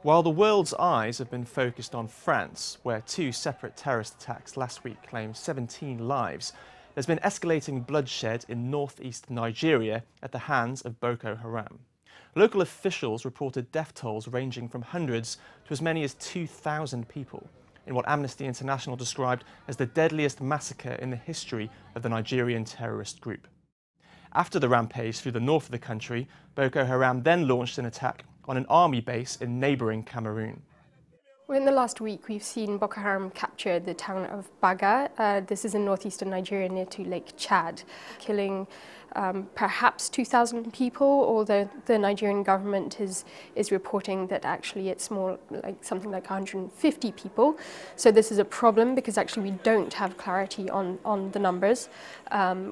While the world's eyes have been focused on France, where two separate terrorist attacks last week claimed 17 lives, there's been escalating bloodshed in northeast Nigeria at the hands of Boko Haram. Local officials reported death tolls ranging from hundreds to as many as 2,000 people, in what Amnesty International described as the deadliest massacre in the history of the Nigerian terrorist group. After the rampage through the north of the country, Boko Haram then launched an attack on an army base in neighbouring Cameroon. Well, in the last week, we've seen Boko Haram capture the town of Baga. This is in northeastern Nigeria near to Lake Chad, killing perhaps 2,000 people, although the Nigerian government is reporting that actually it's more like something like 150 people. So this is a problem because actually we don't have clarity on the numbers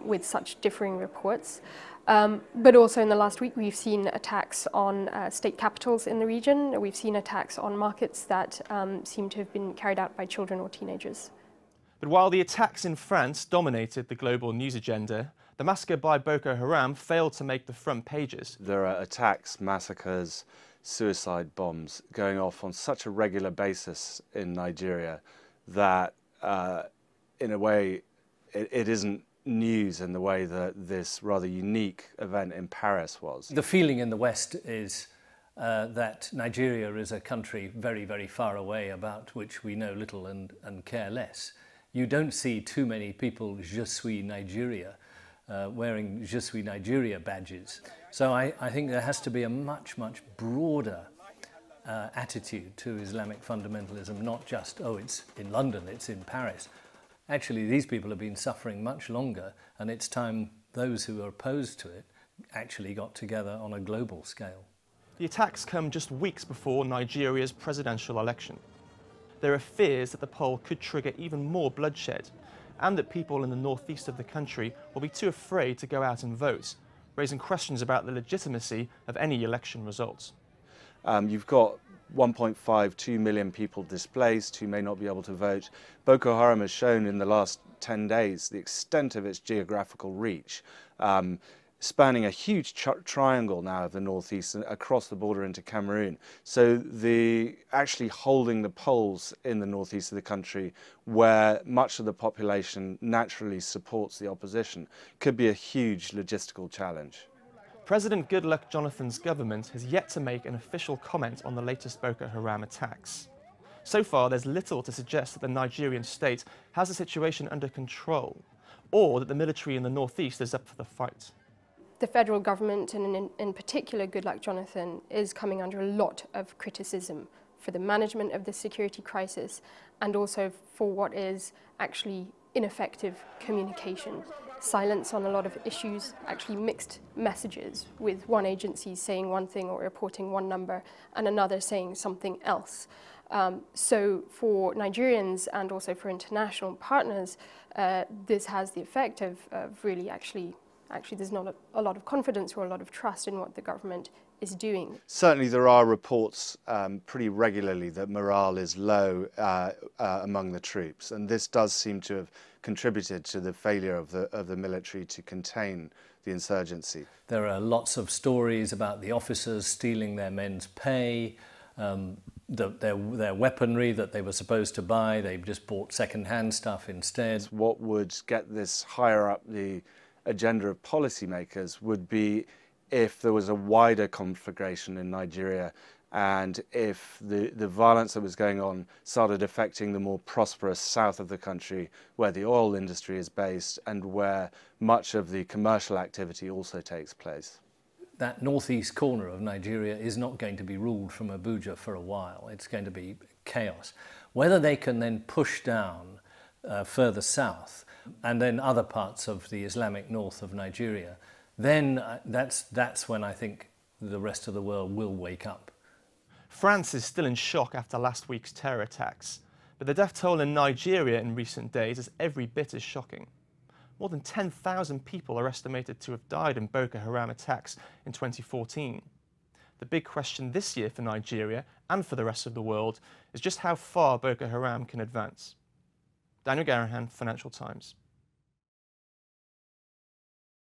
with such differing reports. But also in the last week, we've seen attacks on state capitals in the region. We've seen attacks on markets that seem to have been carried out by children or teenagers. But while the attacks in France dominated the global news agenda, the massacre by Boko Haram failed to make the front pages. There are attacks, massacres, suicide bombs going off on such a regular basis in Nigeria that, in a way, it isn't news in the way that this rather unique event in Paris was. The feeling in the West is that Nigeria is a country very, very far away about which we know little and care less. You don't see too many people Je suis Nigeria wearing Je suis Nigeria badges. So I think there has to be a much, much broader attitude to Islamic fundamentalism, not just, oh, it's in London, it's in Paris. Actually, these people have been suffering much longer, and it's time those who are opposed to it actually got together on a global scale. The attacks come just weeks before Nigeria's presidential election. There are fears that the poll could trigger even more bloodshed, and that people in the northeast of the country will be too afraid to go out and vote, raising questions about the legitimacy of any election results. You've got 1.52 million people displaced who may not be able to vote. Boko Haram has shown in the last 10 days the extent of its geographical reach, spanning a huge triangle now of the northeast across the border into Cameroon. So actually holding the polls in the northeast of the country, where much of the population naturally supports the opposition, could be a huge logistical challenge. President Goodluck Jonathan's government has yet to make an official comment on the latest Boko Haram attacks. So far, there's little to suggest that the Nigerian state has the situation under control, or that the military in the northeast is up for the fight. The federal government, and in particular Goodluck Jonathan, is coming under a lot of criticism for the management of the security crisis and also for what is actually ineffective communication. Silence on a lot of issues, actually mixed messages, with one agency saying one thing or reporting one number and another saying something else. So for Nigerians and also for international partners, this has the effect of really actually there's not a lot of confidence or a lot of trust in what the government is doing. Certainly there are reports pretty regularly that morale is low among the troops, and this does seem to have contributed to the failure of the military to contain the insurgency. There are lots of stories about the officers stealing their men's pay, their weaponry that they were supposed to buy, they've just bought second-hand stuff instead. What would get this higher up the agenda of policymakers would be if there was a wider conflagration in Nigeria, and if the violence that was going on started affecting the more prosperous south of the country, where the oil industry is based and where much of the commercial activity also takes place. That northeast corner of Nigeria is not going to be ruled from Abuja for a while. It's going to be chaos. Whether they can then push down further south and then other parts of the Islamic north of Nigeria, then that's when I think the rest of the world will wake up. France is still in shock after last week's terror attacks, but the death toll in Nigeria in recent days is every bit as shocking. More than 10,000 people are estimated to have died in Boko Haram attacks in 2014. The big question this year for Nigeria and for the rest of the world is just how far Boko Haram can advance. Daniel Garrahan, Financial Times.